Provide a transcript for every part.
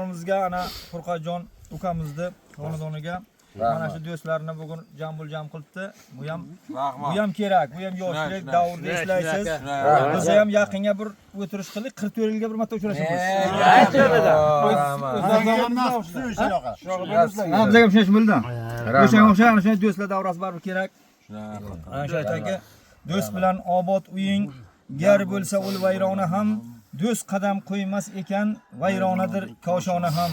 kanalimizga ana Furqatjon ukamizni xonadoniga mana shu do'stlarni bugun jam qilibdi. Bu ham kerak. Bu ham yoshlik davrida eslaysiz. Biz ham yaqinga bir o'tirish qildik. 44 yilga bir marta uchrashamiz. Bizga ham shunday bo'ldi. O'shanga o'xshagan shunday do'stlar davrasi baribir kerak. Ana shu aytanga do'st bilan obod uying, gar bo'lsa ul vayrona ham, do'st qadam qo'ymas ekan, vayronadir koshona ham.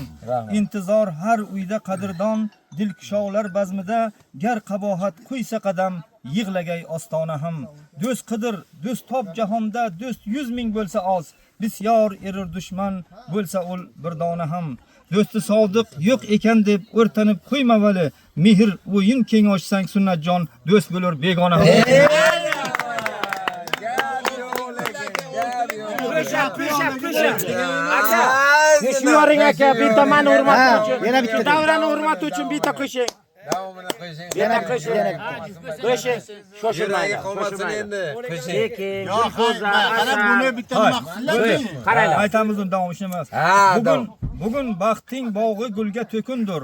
Intizor har uyda qadrdon, dilkushovlar bazmida, gar qabohat qo'ysa qadam, yig'lagay ostona ham. Do'st qidir, do'st top jahonda, do'st 100 ming bo'lsa oz, bisyor erur dushman bo'lsa ul bir dona ham. Do'sti sodiq yo'q ekan deb o'rtanib qo'yma vali, mehr o'yin keng ochsang sunnatjon, do'st bo'lur begona ham. Yoring aka, bitta meni hurmat uchun, yana bitta davrani hurmat uchun bitta qo'shing. Davomini qo'shing. Yana qo'shing. Qo'shing. Shoshilmay qolmasin endi. Lekin Qarab buni bitta nima qilsizlar? qaranglar. Aytamiz unda davom ishlaymiz. Bugun baxting bog'i gulga to'kundir.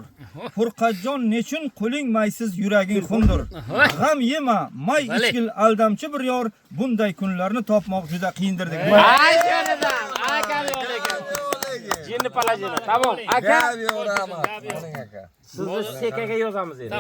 Furqatjon nechun qo'ling maysiz yuraging xundir. G'am yema, may ichgil aldamchi bir yor, bunday kunlarni topmoq juda qiyindir degan. Ay jonidan, aka yo'legan. Jinni palajini. Tamom, aka. Gap yo'q, rahmat. Sizni sekaga yozamiz endi.